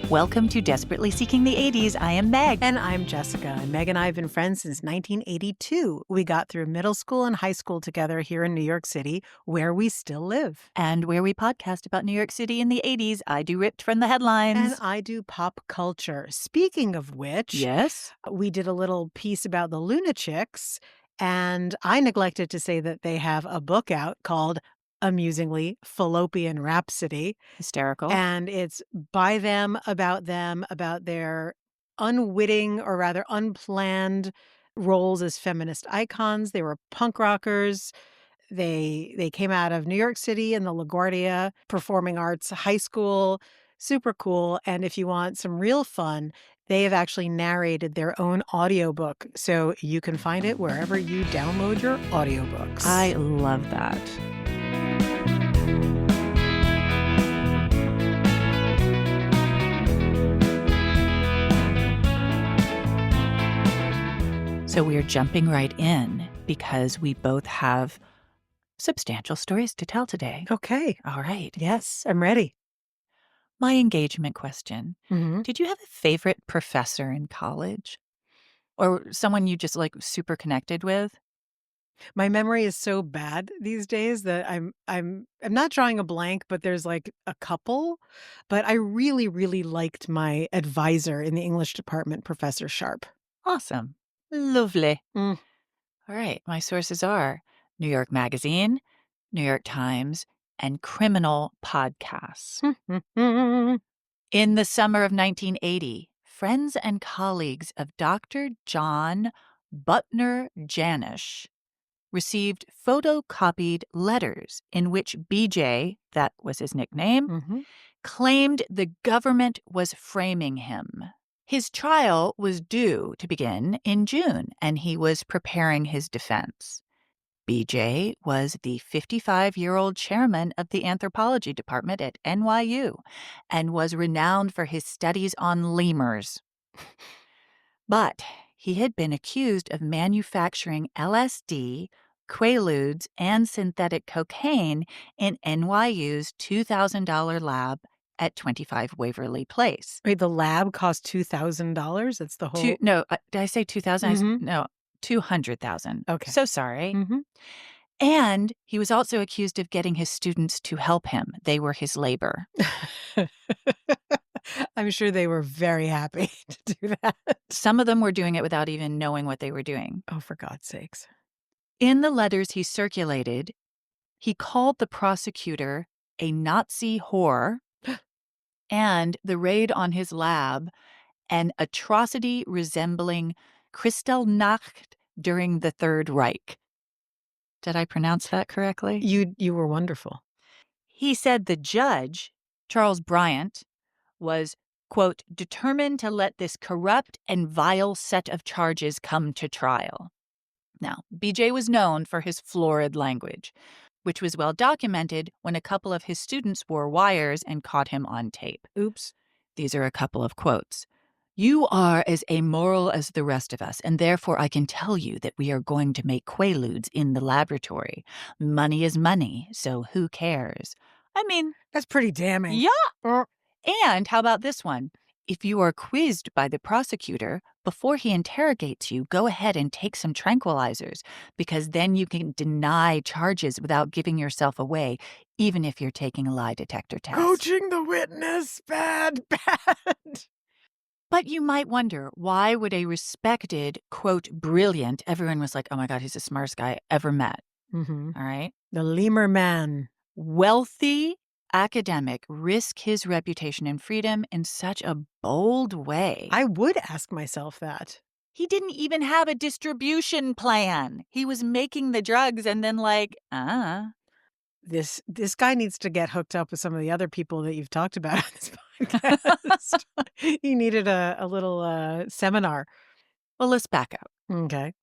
Welcome to Desperately Seeking the 80s. I am Meg. And I'm Jessica. And Meg and I have been friends since 1982. We got through middle school and high school together here in New York City, where we still live. And where we podcast about New York City in the 80s. I do Ripped from the Headlines. And I do pop culture. Speaking of which, yes, we did a little piece about the Lunatics, and I neglected to say that they have a book out called, amusingly, Fallopian Rhapsody. hysterical. And it's by them, about their unwitting or rather unplanned roles as feminist icons. They were punk rockers. They came out of New York City and the LaGuardia Performing Arts High School. Super cool. And if you want some real fun, they have actually narrated their own audiobook. So you can find it wherever you download your audiobooks. I love that. So we're jumping right in because we both have substantial stories to tell today. Okay. All right. Yes, I'm ready. My engagement question. Mm-hmm. Did you have a favorite professor in college? Or someone you just super connected with? My memory is so bad these days that I'm not drawing a blank, but there's a couple. But I really, really liked my advisor in the English department, Professor Sharp. Awesome. Lovely. Mm. All right. My sources are New York Magazine, New York Times, and Criminal Podcasts. In the summer of 1980, friends and colleagues of Dr. John Buettner-Janusch received photocopied letters in which BJ, that was his nickname, claimed the government was framing him. His trial was due to begin in June, and he was preparing his defense. BJ was the 55-year-old chairman of the anthropology department at NYU and was renowned for his studies on lemurs. But he had been accused of manufacturing LSD, Quaaludes, and synthetic cocaine in NYU's $2,000 lab at 25 Waverly Place. Wait, the lab cost $2,000? That's the whole... Did I say 2,000? No, 200,000. Okay. So sorry. Mm-hmm. And he was also accused of getting his students to help him. They were his labor. I'm sure they were very happy to do that. Some of them were doing it without even knowing what they were doing. Oh, for God's sakes. In the letters he circulated, he called the prosecutor a Nazi whore and the raid on his lab an atrocity resembling Kristallnacht during the Third Reich. Did I pronounce that correctly? You were wonderful. He said the judge, Charles Bryant, was, quote, determined to let this corrupt and vile set of charges come to trial. Now, BJ was known for his florid language, which was well documented when a couple of his students wore wires and caught him on tape. Oops. These are a couple of quotes. You are as amoral as the rest of us, and therefore I can tell you that we are going to make Quaaludes in the laboratory. Money is money, so who cares? I mean, that's pretty damning. Yeah. And how about this one? If you are quizzed by the prosecutor, before he interrogates you, go ahead and take some tranquilizers, because then you can deny charges without giving yourself away, even if you're taking a lie detector test. Coaching the witness. Bad. But you might wonder, why would a respected, quote, brilliant, everyone was like, oh my God, he's the smartest guy I ever met. Mm-hmm. All right. The lemur man. Wealthy academic risk his reputation and freedom in such a bold way? I would ask myself that. He didn't even have a distribution plan. He was making the drugs and then This guy needs to get hooked up with some of the other people that you've talked about on this podcast. He needed a little seminar. Well, let's back up. Okay.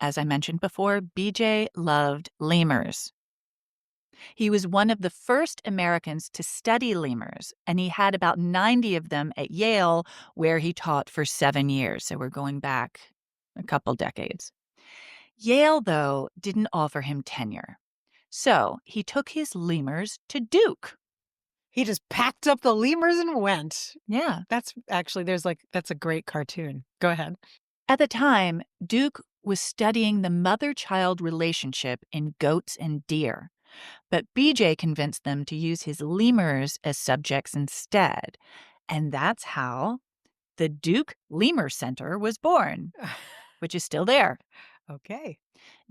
As I mentioned before, BJ loved lemurs. He was one of the first Americans to study lemurs, and he had about 90 of them at Yale, where he taught for 7 years. So we're going back a couple decades. Yale, though, didn't offer him tenure. So he took his lemurs to Duke. He just packed up the lemurs and went. Yeah. That's actually that's a great cartoon. Go ahead. At the time, Duke was studying the mother-child relationship in goats and deer, but BJ convinced them to use his lemurs as subjects instead. And that's how the Duke Lemur Center was born, which is still there. Okay.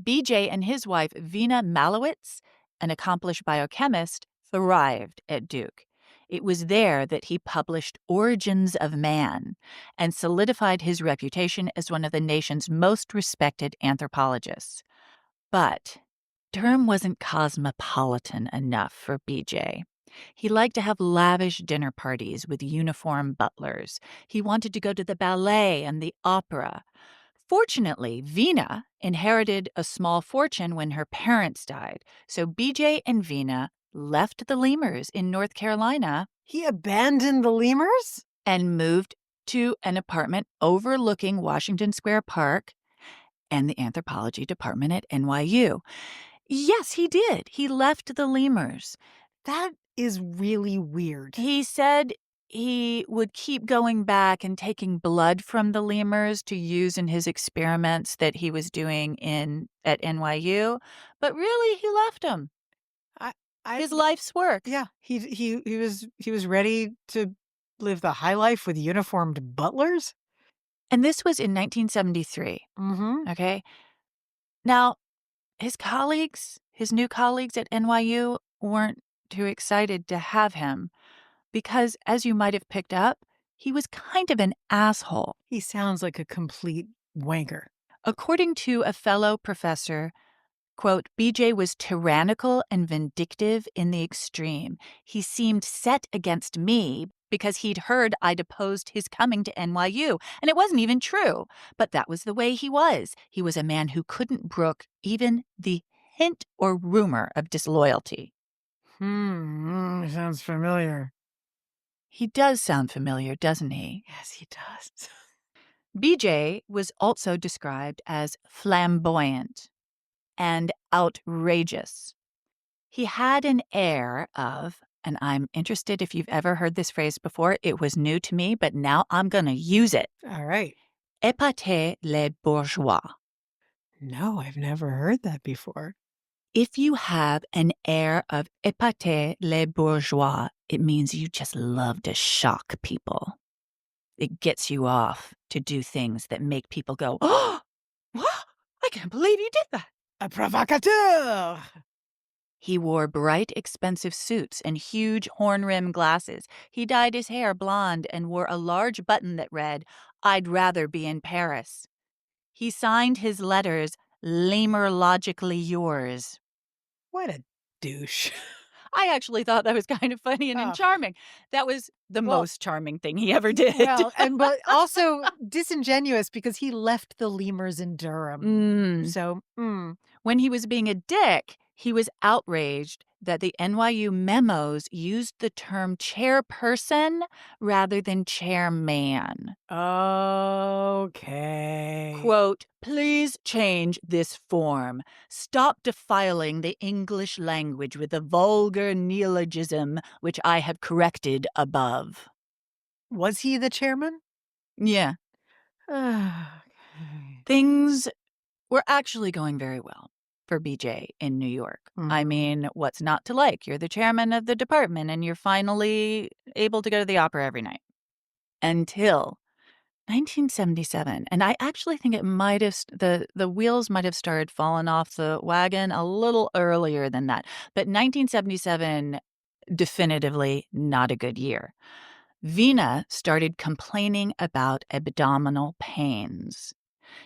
BJ and his wife, Vina Malowitz, an accomplished biochemist, thrived at Duke. It was there that he published Origins of Man and solidified his reputation as one of the nation's most respected anthropologists. But Durham wasn't cosmopolitan enough for BJ. He liked to have lavish dinner parties with uniformed butlers. He wanted to go to the ballet and the opera. Fortunately, Vina inherited a small fortune when her parents died, so BJ and Vina left the lemurs in North Carolina He abandoned the lemurs? and moved to an apartment overlooking Washington Square Park and the anthropology department at NYU. Yes, he did. He left the lemurs. That is really weird. He said he would keep going back and taking blood from the lemurs to use in his experiments that he was doing at NYU, but really he left them. I His life's work. Yeah, he was ready to live the high life with uniformed butlers? And this was in 1973. Mhm. Okay. Now, his new colleagues at NYU weren't too excited to have him because, as you might have picked up, he was kind of an asshole. He sounds like a complete wanker. According to a fellow professor, quote, BJ was tyrannical and vindictive in the extreme. He seemed set against me because he'd heard I'd opposed his coming to NYU, and it wasn't even true. But that was the way he was. He was a man who couldn't brook even the hint or rumor of disloyalty. Sounds familiar. He does sound familiar, doesn't he? Yes, he does. BJ was also described as flamboyant and outrageous. He had an air of, and I'm interested if you've ever heard this phrase before, it was new to me, but now I'm going to use it. All right. Épater les bourgeois. No, I've never heard that before. If you have an air of épater les bourgeois, it means you just love to shock people. It gets you off to do things that make people go, oh, what? I can't believe you did that. A provocateur! He wore bright, expensive suits and huge horn-rimmed glasses. He dyed his hair blonde and wore a large button that read, I'd rather be in Paris. He signed his letters, Lemurologically yours. What a douche. I actually thought that was kind of funny and Oh. charming. That was the Well, most charming thing he ever did. Well, but also disingenuous because he left the lemurs in Durham. So, When he was being a dick, he was outraged that the NYU memos used the term chairperson rather than chairman. Okay. Quote, please change this form. Stop defiling the English language with the vulgar neologism which I have corrected above. Was he the chairman? Yeah. Okay. Things were actually going very well for BJ in New York. I mean, what's not to like? You're the chairman of the department and you're finally able to go to the opera every night. Until 1977. And I actually think it might have, the wheels might have started falling off the wagon a little earlier than that. But 1977, definitively not a good year. Vina started complaining about abdominal pains.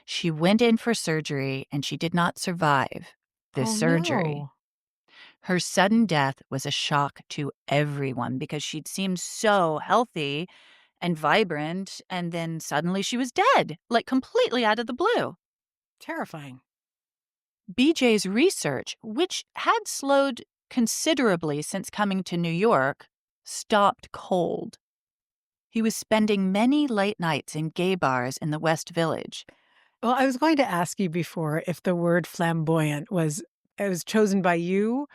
She went in for surgery and she did not survive the surgery. No. Her sudden death was a shock to everyone because she'd seemed so healthy and vibrant, and then suddenly she was dead, like completely out of the blue. Terrifying. BJ's research, which had slowed considerably since coming to New York, stopped cold. He was spending many late nights in gay bars in the West Village. Well, I was going to ask you before if the word flamboyant was chosen by you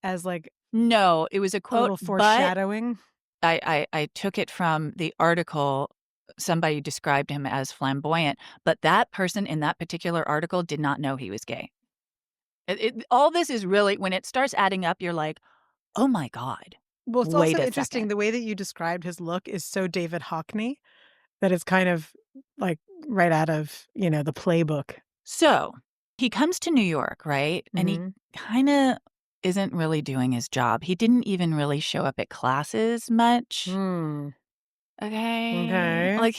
as like No, it was a A quote, little but foreshadowing? I took it from the article. Somebody described him as flamboyant, but that person in that particular article did not know he was gay. All this is really when it starts adding up, you're like, "Oh my god. Well, it's Wait also a interesting second." the way that you described his look is so David Hockney that it's kind of, like, right out of, the playbook. So, he comes to New York, right? And he Mhm. kinda isn't really doing his job. He didn't even really show up at classes much, Hmm. okay? Okay. Like,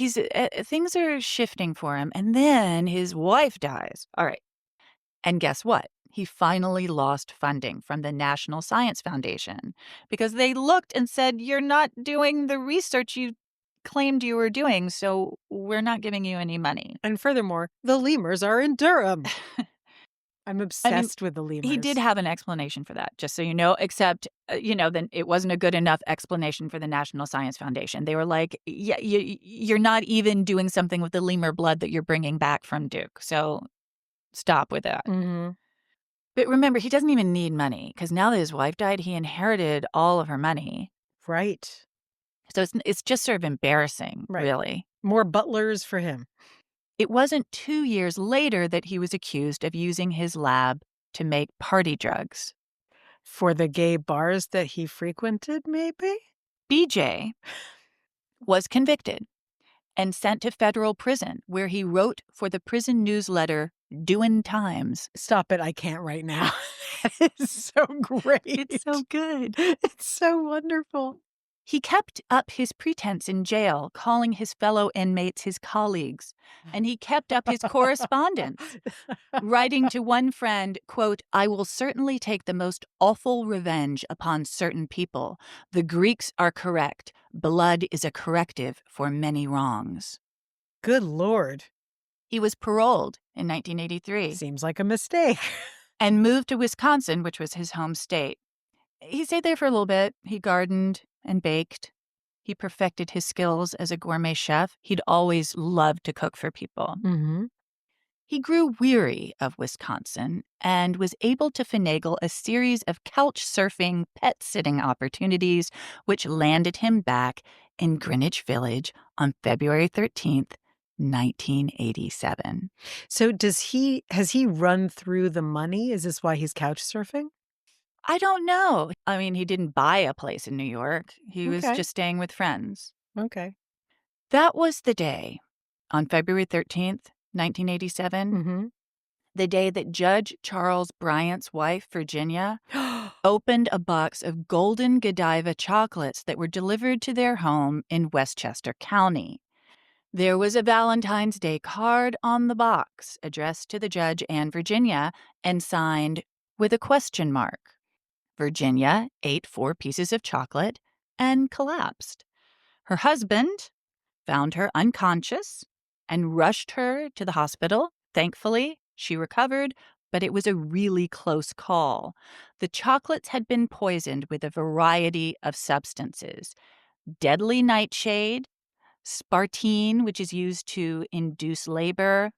things are shifting for him, and then his wife dies. Alright, and guess what? He finally lost funding from the National Science Foundation because they looked and said, "You're not doing the research you claimed you were doing, so we're not giving you any money." And furthermore, the lemurs are in Durham. I'm I mean, obsessed with the he did lemurs. have an explanation for that, just so you know, except, then it wasn't a good enough explanation for the National Science Foundation. They were like, "Yeah, you're not even doing something with the lemur blood that you're bringing back from Duke, so stop with that." Mhm. But remember, he doesn't even need money because now that his wife died, he inherited all of her money. Right. So it's just sort of embarrassing, Right. really. More butlers for him. It wasn't 2 years later that he was accused of using his lab to make party drugs. For the gay bars that he frequented, maybe? BJ was convicted and sent to federal prison, where he wrote for the prison newsletter Doin' Times. Stop it, I can't right now. That is so It's so great. good. It's so wonderful. He kept up his pretense in jail, calling his fellow inmates his colleagues, and he kept up his correspondence, writing to one friend, quote, "I will certainly take the most awful revenge upon certain people. The Greeks are correct. Blood is a corrective for many wrongs." Good lord. He was paroled in 1983 Seems like a mistake. and moved to Wisconsin, which was his home state. He stayed there for a little bit. He gardened and baked. He perfected his skills as a gourmet chef. He'd always loved to cook for people. Mhm. He grew weary of Wisconsin and was able to finagle a series of couch surfing, pet sitting opportunities, which landed him back in Greenwich Village on February 13th, 1987. So has he run through the money? Is this why he's couch surfing? I don't know. I mean, he didn't buy a place in New York. He was Okay. just staying with friends. Okay. That was the day, on February 13th, 1987, Mhm. the day that Judge Charles Bryant's wife, Virginia, opened a box of golden Godiva chocolates that were delivered to their home in Westchester County. There was a Valentine's Day card on the box addressed to the judge and Virginia and signed with a question mark. Virginia ate 4 pieces of chocolate and collapsed. Her husband found her unconscious and rushed her to the hospital. Thankfully, she recovered, but it was a really close call. The chocolates had been poisoned with a variety of substances: deadly nightshade, spartine, which is used to induce labor,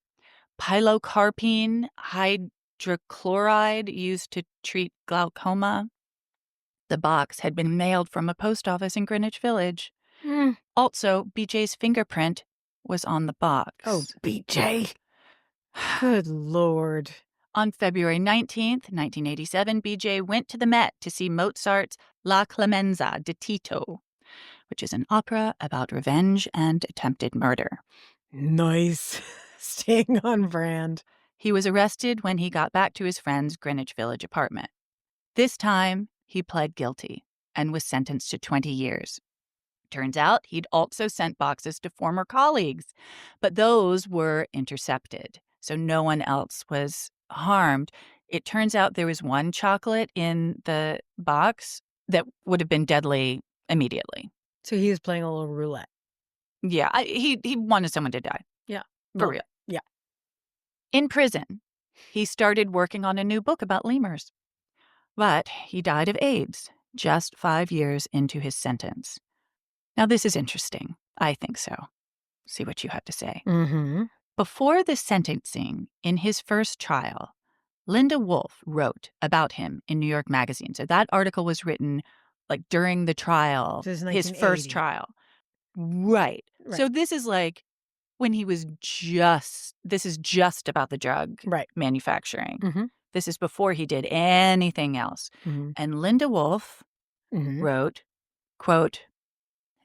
pilocarpine hydrochloride, used to treat glaucoma. The box had been mailed from a post office in Greenwich Village. Mm. Also, BJ's fingerprint was on the Oh, box. BJ. Good lord. On February 19th, 1987, BJ went to the Met to see Mozart's La Clemenza di Tito, which is an opera about revenge and attempted murder. Nice. Staying on brand. He was arrested when he got back to his friend's Greenwich Village apartment. This time, he pled guilty and was sentenced to 20 years. Turns out he'd also sent boxes to former colleagues, but those were intercepted, so no one else was harmed. It turns out there was one chocolate in the box that would have been deadly immediately. So he was playing a little roulette. Yeah, he wanted someone to die, Yeah. for Well, real. yeah. In prison, he started working on a new book about lemurs, but he died of AIDS just 5 years into his sentence. Now, this is interesting. I think so. See what you have to say. Mhm. Before the sentencing in his first trial, Linda Wolf wrote about him in New York Magazine. So that article was written like during the trial, This is his first 1980. trial. Right. Right. So this is like when he was this is just about the drug Right. manufacturing. Mhm. This is before he did anything else. Mhm. And Linda Wolf Mhm. wrote, quote,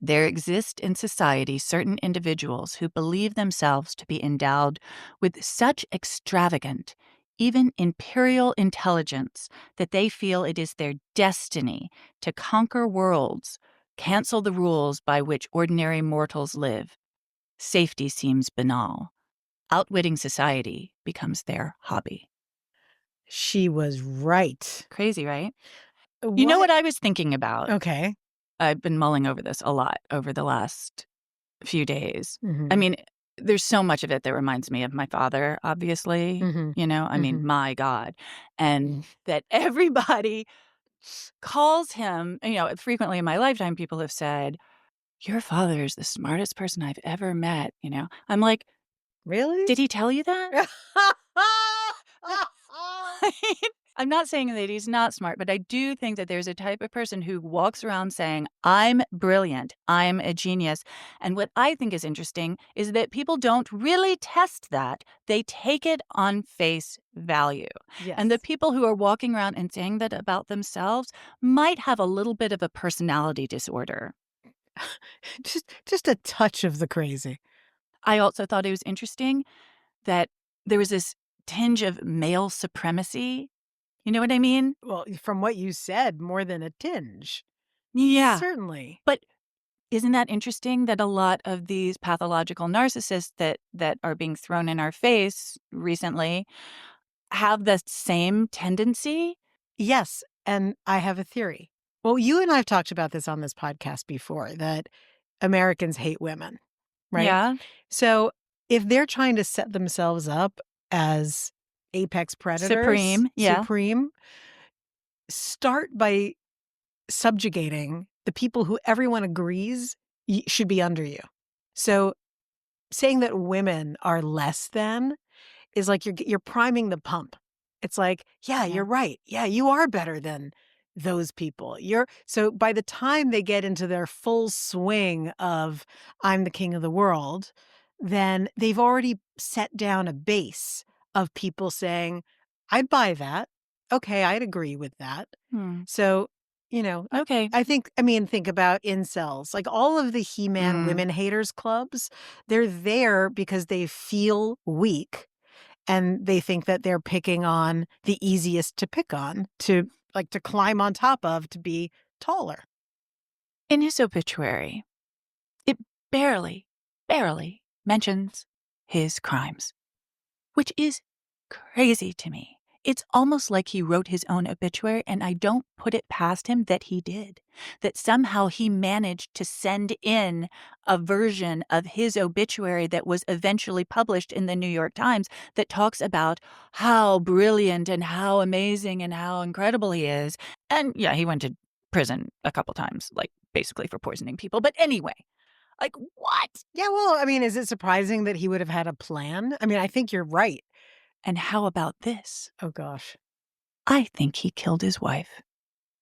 "There exist in society certain individuals who believe themselves to be endowed with such extravagant, even imperial intelligence that they feel it is their destiny to conquer worlds, cancel the rules by which ordinary mortals live. Safety seems banal. Outwitting society becomes their hobby." She was right. Crazy, right? You know What? what I was thinking about? Okay. I've been mulling over this a lot over the last few days. I Mhm. mean, there's so much of it that reminds me of my father, obviously, Mhm. I mean, Mhm. my God. And that everybody calls him, frequently in my lifetime, people have said, "Your father is the smartest person I've ever met." I'm like, Really? did he tell you that? I'm not saying that he's not smart, but I do think that there's a type of person who walks around saying, "I'm brilliant. I'm a genius." And what I think is interesting is that people don't really test that. They take it on face value. And the Yes. people who are walking around and saying that about themselves might have a little bit of a personality disorder. Just a touch of the crazy. I also thought it was interesting that there was this tinge of male supremacy. You know what I mean? Well, from what you said, more than a tinge. Yeah. Certainly. But isn't that interesting that a lot of these pathological narcissists that are being thrown in our face recently have the same tendency? Yes, and I have a theory. Well, you and I have talked about this on this podcast before, that Americans hate women, right? Yeah. So, if they're trying to set themselves up as apex predators, Supreme. Yeah. supreme, start by subjugating the people who everyone agrees should be under you. So, saying that women are less than is like you're priming the pump. It's like, "Yeah, Yeah. you're right. Yeah, you are better than those people." So by the time they get into their full swing of "I'm the king of the world," then they've already set down a base of people saying, "I'd buy that. Okay, I'd agree with that." Hmm. So, you know, I Okay. I think I mean, think about incels. Like, all of the He-Man Mm. women haters clubs, they're there because they feel weak and they think that they're picking on the easiest to pick on, to climb on top of, to be taller. In his obituary, it barely mentions his crimes, which is crazy to me. It's almost like he wrote his own obituary, and I don't put it past him that he did. That somehow he managed to send in a version of his obituary that was eventually published in the New York Times that talks about how brilliant and how amazing and how incredible he is. And yeah, he went to prison a couple times, like basically for poisoning people. But anyway, like what? Yeah, well, I mean, is it surprising that he would have had a plan? I mean, I think you're right. And how about this? Oh gosh. I think he killed his wife.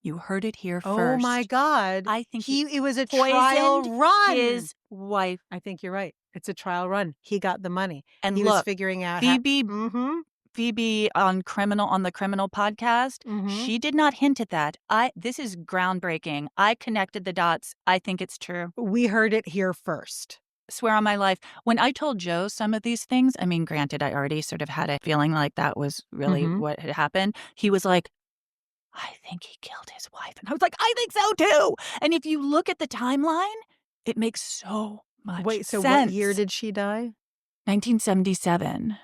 You heard it here Oh my first. god. I think he It was a trial poisoned run. his wife. I think you're right. It's a trial run. He got the money. And He was look, figuring out how. Phoebe Mhm. Phoebe on the Criminal podcast, Mhm. she did not hint at that. This is groundbreaking. I connected the dots. I think it's true. We heard it here first. Swear on my life. When I told Joe some of these things, I mean, granted, I already sort of had a feeling like that was really Mhm. what had happened. He was like, "I think he killed his wife." And I was like, "I think so too." And if you look at the timeline, it makes so much Wait, so what year sense. did she die? 1977.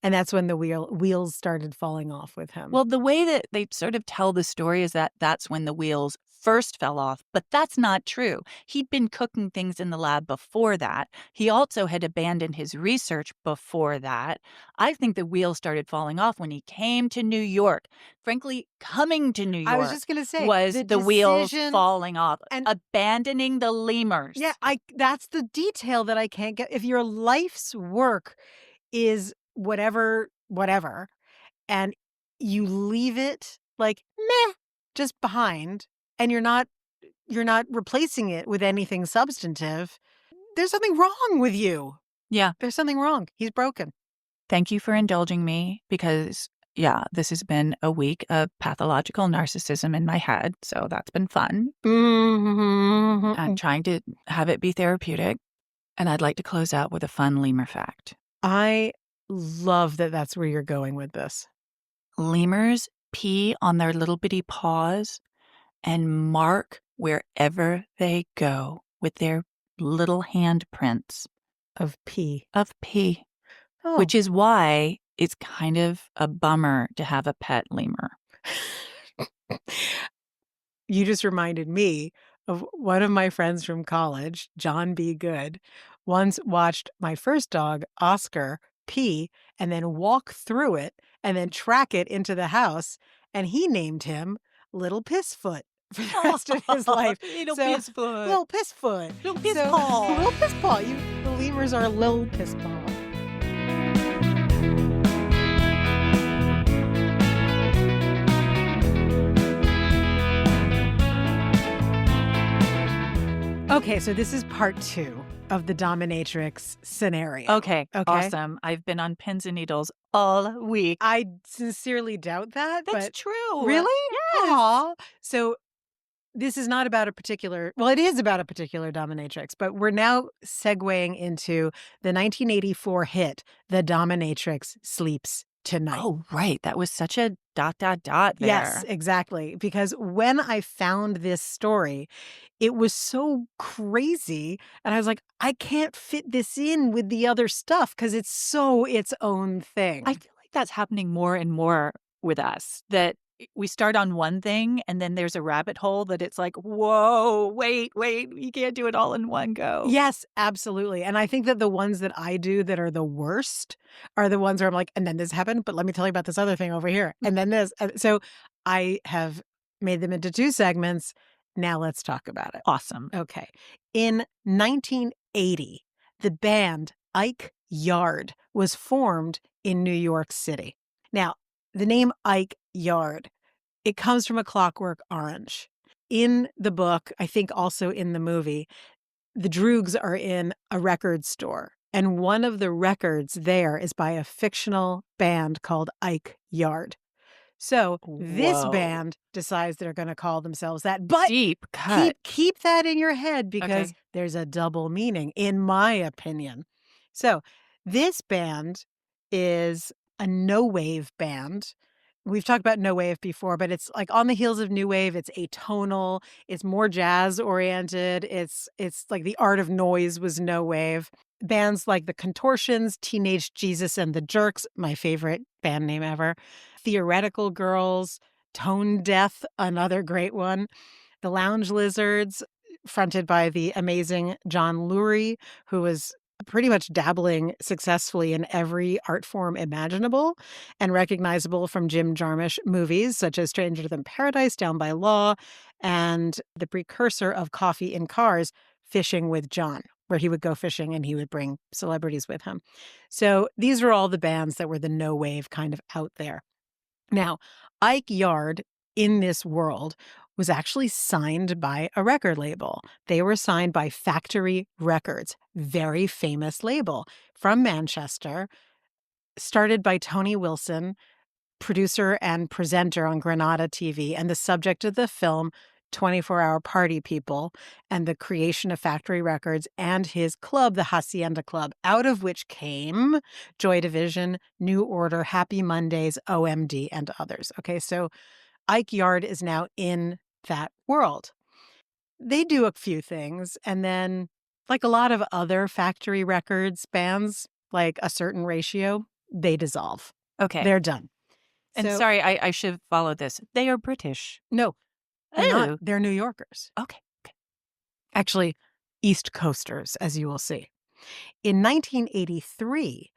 And that's when the wheels started falling off with him. Well, the way that they sort of tell the story is that that's when the wheels first fell off, but that's not true. He'd been cooking things in the lab before that. He also had abandoned his research before that. I think the wheels started falling off when he came to New York. Frankly, coming to New I was York just gonna say, was the the wheels decision falling off, and abandoning the lemurs. yeah, that's the detail that I can't get. If your life's work is whatever, and you leave it like, meh, just behind, and you're not replacing it with anything substantive, there's something wrong with you. Yeah. There's something wrong. He's broken. Thank you for indulging me because, yeah, this has been a week of pathological narcissism in my head. So that's been fun. I'm Mhm. trying to have it be therapeutic. And I'd like to close out with a fun lemur fact. I love that that's where you're going with this. Lemurs pee on their little bitty paws and mark wherever they go with their little handprints Of pee. of pee, Oh. which is why it's kind of a bummer to have a pet lemur. You just reminded me of one of my friends from college, John B. Good, once watched my first dog, Oscar, pee and then walk through it and then track it into the house, and he named him Little Pissfoot for the rest of his life. Little So, piss foot. Little Pissfoot. Little piss So, paw. Little Pisspaw. The lemurs are Little Pisspaw. Okay, so this is part 2 of the dominatrix scenario. Okay, awesome. I've been on pins and needles all week. I sincerely doubt that, That's but true. really? Yes. Aw. So this is not about a particular, well, it is about a particular dominatrix, but we're now segueing into the 1984 hit, The Dominatrix Sleeps Tonight. Oh, right. That was such a ... there. Yes, exactly. Because when I found this story, it was so crazy. And I was like, I can't fit this in with the other stuff because it's so its own thing. I feel like that's happening more and more with us, that we start on one thing and then there's a rabbit hole that it's like, whoa, wait, you can't do it all in one go. Yes, absolutely. And I think that the ones that I do that are the worst are the ones where I'm like, and then this happened, but let me tell you about this other thing over here. And then this. And so I have made them into 2 segments. Now let's talk about it. Awesome. Okay. In 1980, the band Ike Yard was formed in New York City. Now, the name Ike Yard, it comes from A Clockwork Orange. In the book, I think also in the movie, the Droogs are in a record store, and one of the records there is by a fictional band called Ike Yard. So this Whoa. band decides they're going to call themselves that, but Deep cut. keep that in your head because Okay. there's a double meaning, in my opinion. So this band is a no wave band. We've talked about no wave before, but it's like on the heels of new wave. It's atonal. It's more jazz oriented. It's like the art of noise was no wave. Bands like the Contortions, Teenage Jesus and the Jerks, my favorite band name ever. Theoretical Girls, Tone Death, another great one. The Lounge Lizards, fronted by the amazing John Lurie, who was pretty much dabbling successfully in every art form imaginable and recognizable from Jim Jarmusch movies such as Stranger Than Paradise, Down by Law, and the precursor of Coffee in Cars, Fishing with John, where he would go fishing and he would bring celebrities with him. So these were all the bands that were the no wave kind of out there. Now, Ike Yard in this world was actually signed by a record label. They were signed by Factory Records, very famous label from Manchester, started by Tony Wilson, producer and presenter on Granada TV, and the subject of the film 24-Hour Party People, and the creation of Factory Records and his club, the Hacienda Club, out of which came Joy Division, New Order, Happy Mondays, OMD, and others. Okay, so Ike Yard is now in that world. They do a few things, and then, like a lot of other Factory Records bands, like A Certain Ratio, they dissolve. Okay. They're done. And So- sorry, I should have followed this. They are British. No, they're Oh. not. They're New Yorkers. Okay. Actually, East Coasters, as you will see. In 1983,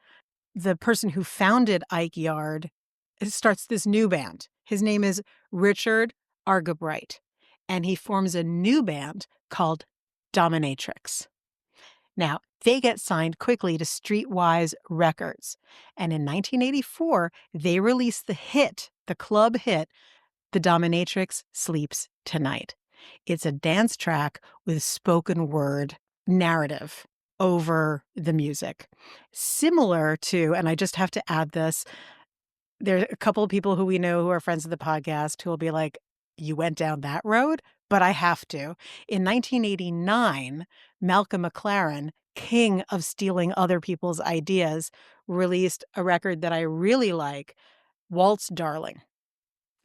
the person who founded Ike Yard starts this new band. His name is Richard Argabright, and he forms a new band called Dominatrix. Now, they get signed quickly to Streetwise Records. And in 1984, they release the club hit, The Dominatrix Sleeps Tonight. It's a dance track with spoken word narrative over the music. Similar to, and I just have to add this, there are a couple of people who we know who are friends of the podcast who will be like, you went down that road? But I have to. In 1989, Malcolm McLaren, king of stealing other people's ideas, released a record that I really like, Waltz Darling.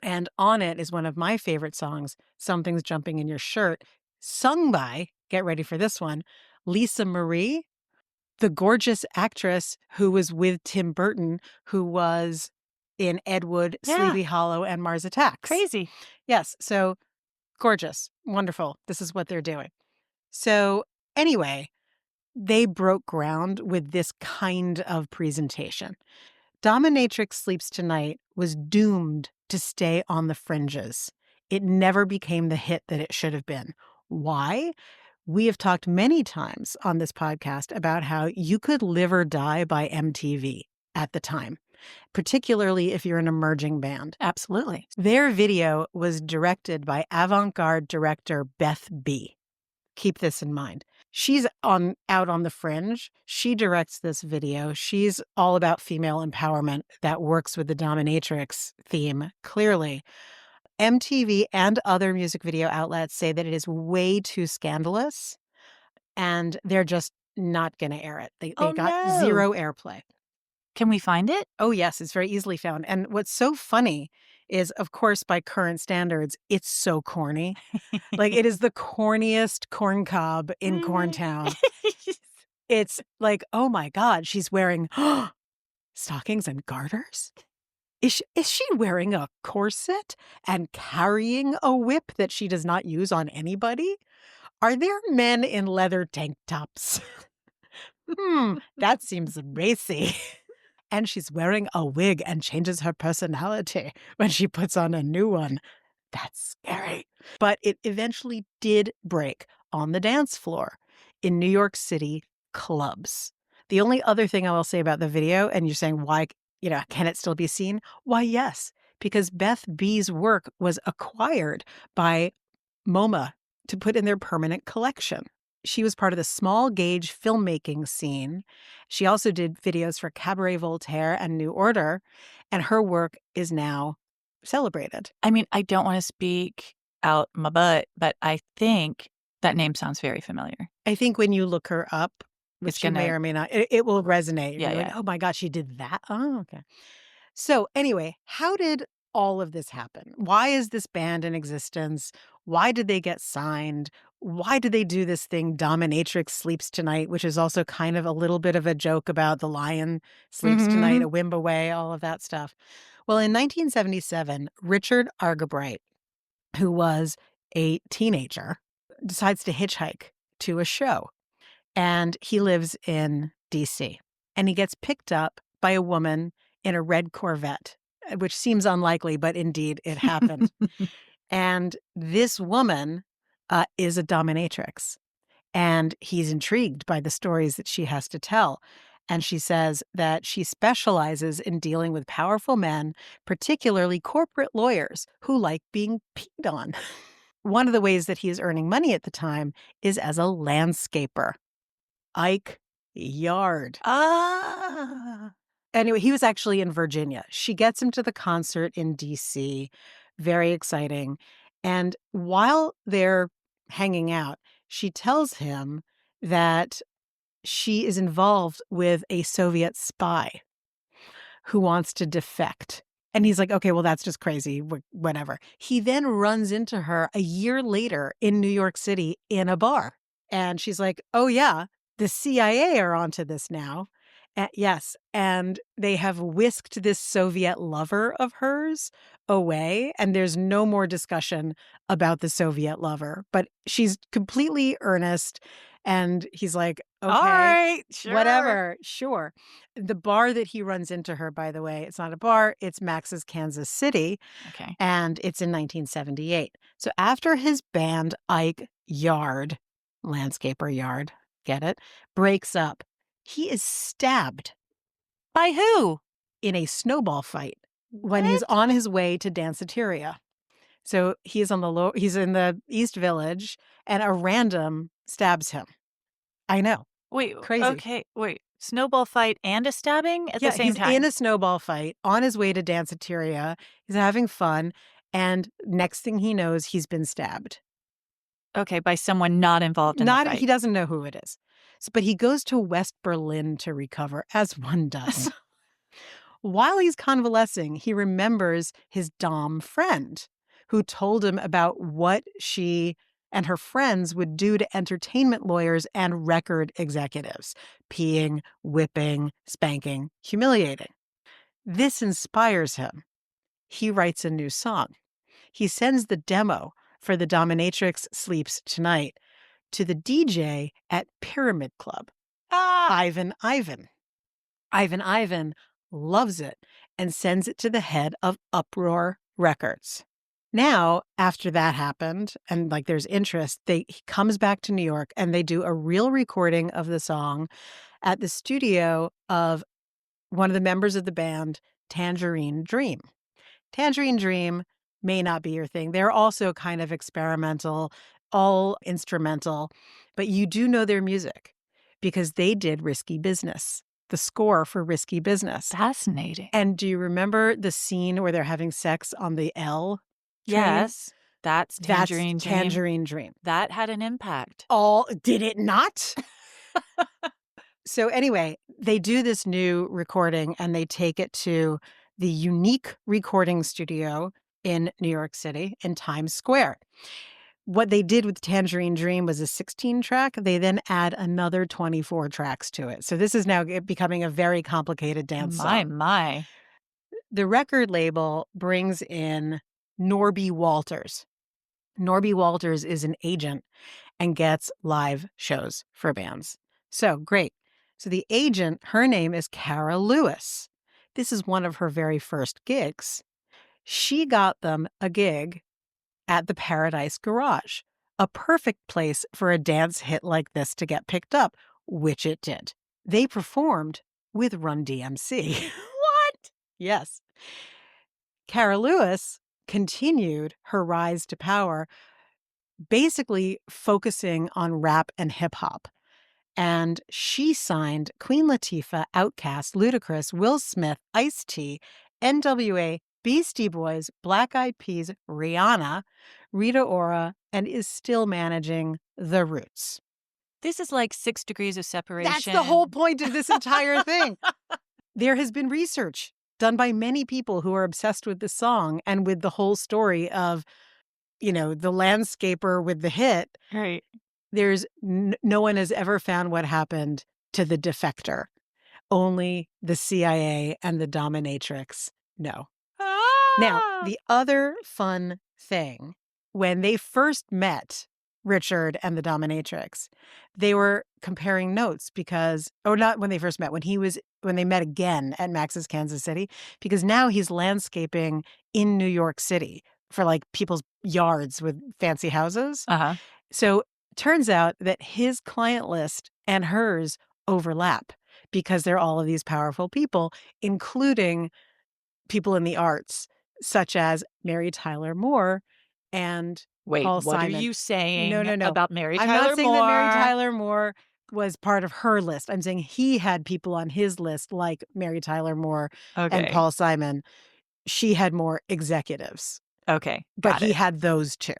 And on it is one of my favorite songs, Something's Jumping in Your Shirt, sung by, get ready for this one, Lisa Marie, the gorgeous actress who was with Tim Burton, who was in Ed Wood, Yeah. Sleepy Hollow, and Mars Attacks. Crazy. Yes, so gorgeous, wonderful. This is what they're doing. So anyway, they broke ground with this kind of presentation. Dominatrix Sleeps Tonight was doomed to stay on the fringes. It never became the hit that it should have been. Why? We have talked many times on this podcast about how you could live or die by MTV at the time, particularly if you're an emerging band. Absolutely. Their video was directed by avant-garde director Beth B. Keep this in mind. She's out on the fringe. She directs this video. She's all about female empowerment that works with the dominatrix theme, clearly. MTV and other music video outlets say that it is way too scandalous, and they're just not going to air it. They got zero airplay. Can we find it? Oh, yes, it's very easily found. And what's so funny is, of course, by current standards, it's so corny. Like, it is the corniest corn cob in Corntown. It's like, oh my God, she's wearing stockings and garters? Is she wearing a corset and carrying a whip that she does not use on anybody? Are there men in leather tank tops? That seems racy. And she's wearing a wig and changes her personality when she puts on a new one. That's scary. But it eventually did break on the dance floor in New York City clubs. The only other thing I will say about the video, and you're saying, why, can it still be seen? Why, yes, because Beth B's work was acquired by MoMA to put in their permanent collection. She was part of the small gauge filmmaking scene. She also did videos for Cabaret Voltaire and New Order, and her work is now celebrated. I mean, I don't want to speak out my butt, but I think that name sounds very familiar. I think when you look her up, which you may or may not, it will resonate. Yeah, You're like, oh my God, she did that? Oh, okay. So anyway, how did all of this happen? Why is this band in existence? Why did they get signed? Why did they do this thing, Dominatrix Sleeps Tonight, which is also kind of a little bit of a joke about the lion sleeps tonight, a wimb away, all of that stuff. Well, in 1977, Richard Argabright, who was a teenager, decides to hitchhike to a show. And he lives in D.C. And he gets picked up by a woman in a red Corvette, which seems unlikely, but indeed it happened. And this woman is a dominatrix. And he's intrigued by the stories that she has to tell. And she says that she specializes in dealing with powerful men, particularly corporate lawyers who like being peed on. One of the ways that he is earning money at the time is as a landscaper. Ike Yard. Anyway, he was actually in Virginia. She gets him to the concert in D.C. Very exciting. And while they're hanging out, she tells him that she is involved with a Soviet spy who wants to defect. And he's like, okay, well, that's just crazy, whatever. He then runs into her a year later in New York City in a bar. And she's like, oh, yeah, the CIA are onto this now. Yes. And they have whisked this Soviet lover of hers away. And there's no more discussion about the Soviet lover. But she's completely earnest. And he's like, okay, all right, sure. Whatever, sure. The bar that he runs into her, by the way, it's not a bar, it's Max's Kansas City. Okay. And it's in 1978. So after his band, Ike Yard, landscaper Yard, get it, breaks up. He is stabbed By who? in a snowball fight when he's What? on his way to Danceteria. So he's he's in the East Village, and a random stabs him. I know. Wait, Crazy. okay, wait. Snowball fight and a stabbing at the Yeah, same he's in time? a snowball fight on his way to Danceteria. He's having fun, and next thing he knows, he's been stabbed. Okay, by someone not involved in the Not fight. he doesn't know who it is. But he goes to West Berlin to recover, as one does. While he's convalescing, he remembers his dom friend who told him about what she and her friends would do to entertainment lawyers and record executives: peeing, whipping, spanking, humiliating. This inspires him. He writes a new song. He sends the demo for the Dominatrix Sleeps Tonight to the DJ at Pyramid Club, Ah! Ivan Ivan. Ivan loves it and sends it to the head of Uproar Records. Now, after that happened and like there's interest, he comes back to New York and they do a real recording of the song at the studio of one of the members of the band, Tangerine Dream. Tangerine Dream may not be your thing. They're also kind of experimental, all instrumental, but you do know their music because they did Risky Business, the score for Risky Business. Fascinating. And do you remember the scene where they're having sex on the L train? Yes, that's Tangerine Dream. Tangerine Dream. That had an impact. Did it not? So anyway, they do this new recording and they take it to the Unique Recording Studio in New York City in Times Square. What they did with Tangerine Dream was a 16-track. They then add another 24 tracks to it. So this is now becoming a very complicated dance song. My. The record label brings in Norby Walters. Norby Walters is an agent and gets live shows for bands. So great. So the agent, her name is Cara Lewis. This is one of her very first gigs. She got them a gig at the Paradise Garage, a perfect place for a dance hit like this to get picked up, which it did. They performed with Run DMC. What? Yes. Cara Lewis continued her rise to power, basically focusing on rap and hip hop. And she signed Queen Latifah, Outkast, Ludacris, Will Smith, Ice-T, NWA, Beastie Boys, Black Eyed Peas, Rihanna, Rita Ora, and is still managing The Roots. This is like 6 degrees of separation. That's the whole point of this entire thing. There has been research done by many people who are obsessed with the song and with the whole story of, the landscaper with the hit. Right. There's no one has ever found what happened to the defector. Only the CIA and the dominatrix know. Now, the other fun thing, when they first met Richard and the dominatrix, they were comparing notes not when they first met, when they met again at Max's Kansas City, because now he's landscaping in New York City for like people's yards with fancy houses. Uh-huh. So turns out that his client list and hers overlap because they're all of these powerful people, including people in the arts, such as Mary Tyler Moore and Paul what Simon. are you saying No. about Mary Tyler Moore? I'm not saying that Mary Moore? Tyler Moore was part of her list. I'm saying he had people on his list like Mary Tyler Moore and Okay. Paul Simon. She had more executives. Okay, But got he it. had those two.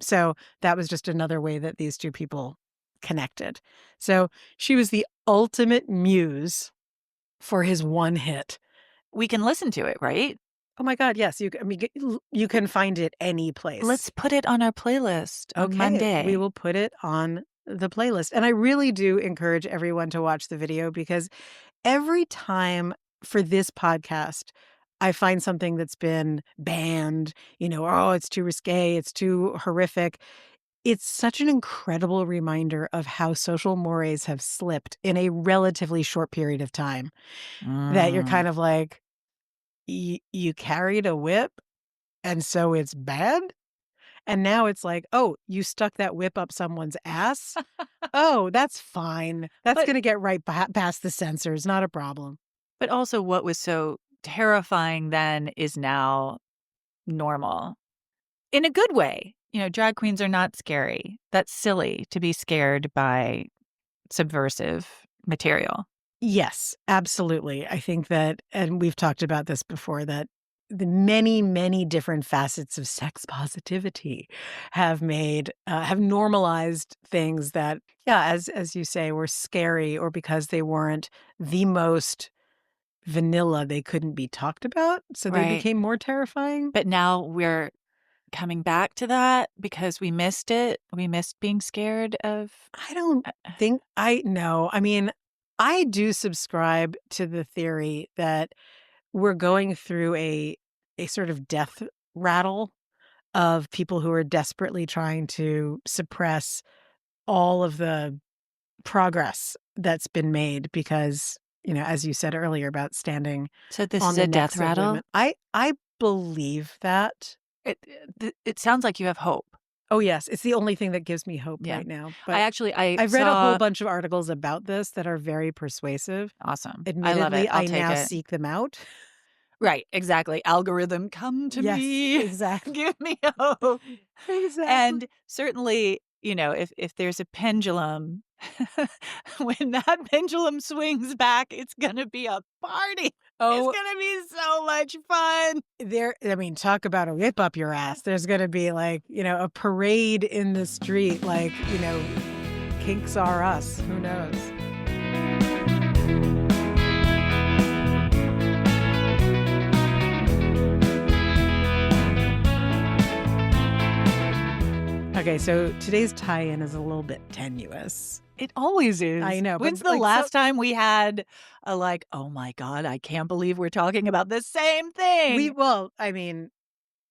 So that was just another way that these two people connected. So she was the ultimate muse for his one hit. We can listen to it, right? Oh my God, yes. You can find it any place. Let's put it on our playlist on Monday. We will put it on the playlist. And I really do encourage everyone to watch the video because every time for this podcast, I find something that's been banned, it's too risque, it's too horrific. It's such an incredible reminder of how social mores have slipped in a relatively short period of time that you're kind of like, you carried a whip and so it's bad? And now it's like, "Oh, you stuck that whip up someone's ass? Oh, that's fine. That's But gonna get right past the sensors, not a problem." but also what was so terrifying then is now normal in a good way. Drag queens are not scary. That's silly to be scared by subversive material. Yes, absolutely. I think that and we've talked about this before, that the many, many different facets of sex positivity have normalized things that, yeah, as you say, were scary, or because they weren't the most vanilla, they couldn't be talked about, so they Right. became more terrifying? But now we're coming back to that because we missed it. We missed being scared of I don't uh, think I know. I mean, I do subscribe to the theory that we're going through a sort of death rattle of people who are desperately trying to suppress all of the progress that's been made because, as you said earlier about standing so this on is the a death necks of rattle. women. I believe that. It sounds like you have hope. Oh, yes, it's the only thing that gives me hope Yeah. right now, I but actually I I've read a whole saw bunch of articles about this that are very persuasive. awesome. I love it. Admittedly, I'll I take now it. seek them out. Right, exactly. Algorithm, come to Yes, me. exactly. Give me hope. Exactly. And certainly, if there's a pendulum, when that pendulum swings back, it's gonna be a party. It's Oh, gonna be so much fun. I mean, talk about a whip up your ass. There's gonna be like, a parade in the street, like, kinks are us. Who knows? Okay, so today's tie-in is a little bit tenuous. It always I is. know, but When's the like so last time we had a like, "Oh my god, I can't believe we're talking about the same thing." I mean,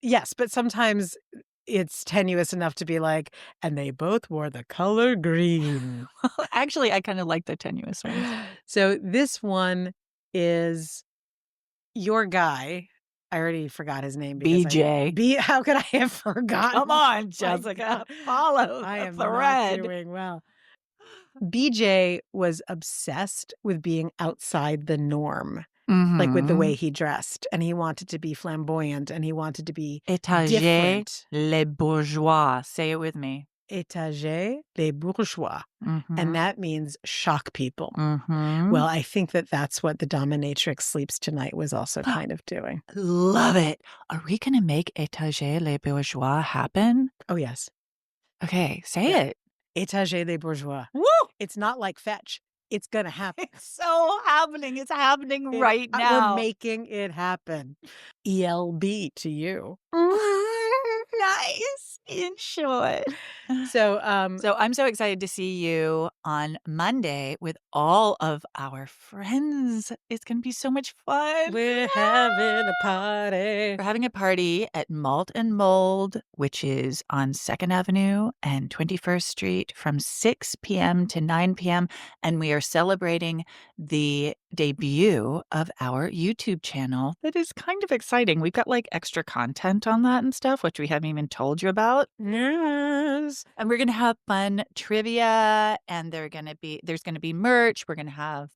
yes, but sometimes it's tenuous enough to be like, and they both wore the color green. Actually, I kinda like the tenuous ones. So this one is your guy. I already forgot his name because BJ. how could I have Come forgotten? on, My Jessica, God, follow I the am not thread. doing well. BJ was obsessed with being outside the norm, like with the way Mhm. he dressed, and he wanted to be flamboyant and he wanted to be Étager different. les bourgeois. Say it with me. Étager les bourgeois, and Mhm. that means shock people. Well, Mhm. I think that that's what the Dominatrix Sleeps Tonight was also kind of doing. Love it. Are we gonna make étager les bourgeois happen? Oh, yes. Okay, say Yeah. it. Étager les bourgeois. Woo! It's not like fetch. It's gonna happen. It's so happening. It's happening right We're now. making it happen. ELB to you. Nice. In short. So, So I'm so excited to see you on Monday with all of our friends. It's going to be so much fun. we're having a party. We're having a party at Malt and Mold, which is on 2nd Avenue and 21st Street from 6 p.m. to 9 p.m. And we are celebrating the debut of our YouTube channel. That is kind of exciting. We've got like extra content on that and stuff, which we haven't even told you about. Yes. And we're gonna have fun trivia, and there's gonna be merch. We're gonna have,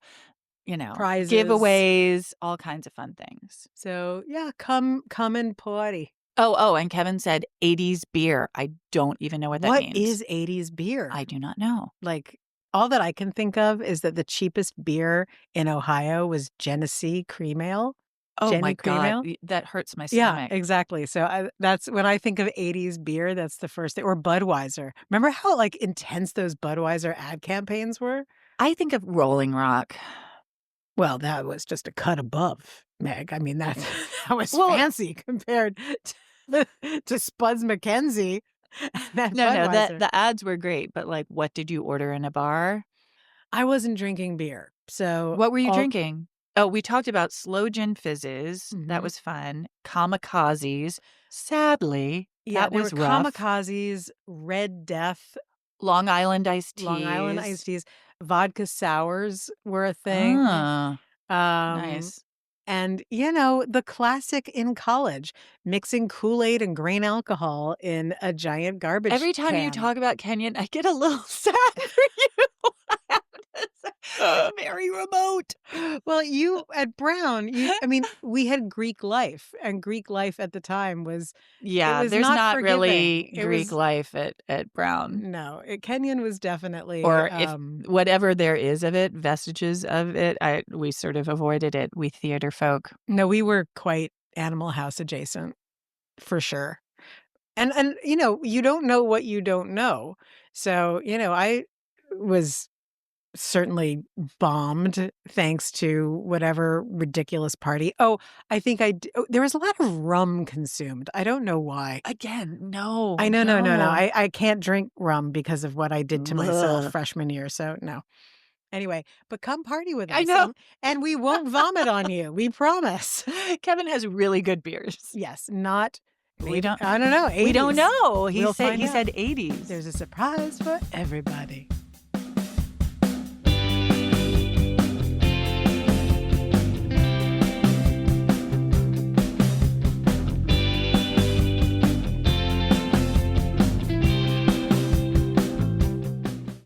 Prizes. giveaways, all kinds of fun things. So, yeah, come and party. Oh, and Kevin said 80s beer. I don't even know what that What means. is 80s beer? I do not know. Like, all that I can think of is that the cheapest beer in Ohio was Genesee Cream Ale. Oh my Jenny Cream god, Ale? that hurts my Yeah, stomach. exactly. So that's when I think of 80s beer, that's the first thing, or Budweiser. Remember how, like, intense those Budweiser ad campaigns were? I think of Rolling Rock. Well, that was just a cut above, Meg. I mean, that that was Well, fancy compared to Spuds McKenzie and that no, Budweiser. the ads were great, but, like, what did you order in a bar? I wasn't drinking beer, so What were you all drinking? Oh, we talked about slow gin fizzes. That Mhm. was fun. Kamikazes. Sadly, Yeah, that there were was rough. kamikazes, Red Death, Long Island iced Long Island teas. iced teas, vodka sours were a thing. Ah, Um, nice. And, you know, the classic in college, mixing Kool-Aid and grain alcohol in a giant garbage Every time you can. talk about Kenyon, I get a little sad for you. I have to say. It's very remote. Well, you at Brown, I mean, we had Greek life, and Greek life at the time it Yeah, was there's not not forgiving. really It Greek was life at Brown. no, Kenyon was definitely, Or if whatever there is of it, vestiges of it, we sort of avoided it, we theater folk. no, we were quite Animal House adjacent, for sure. And, you know, you don't know what you don't know. So, you know, I was certainly bombed thanks to whatever ridiculous party. Oh, I think there was a lot of rum consumed. I don't know why. Again, no, I know, no, no, no. no. I can't drink rum because of what I did to myself Ugh. freshman year, so no. Anyway, but come party with I us, know. and we won't vomit on you, we promise. Kevin has really good beers. Yes, not We maybe don't I don't know, 80s. We don't know. We'll find He out. said 80s. There's a surprise for everybody.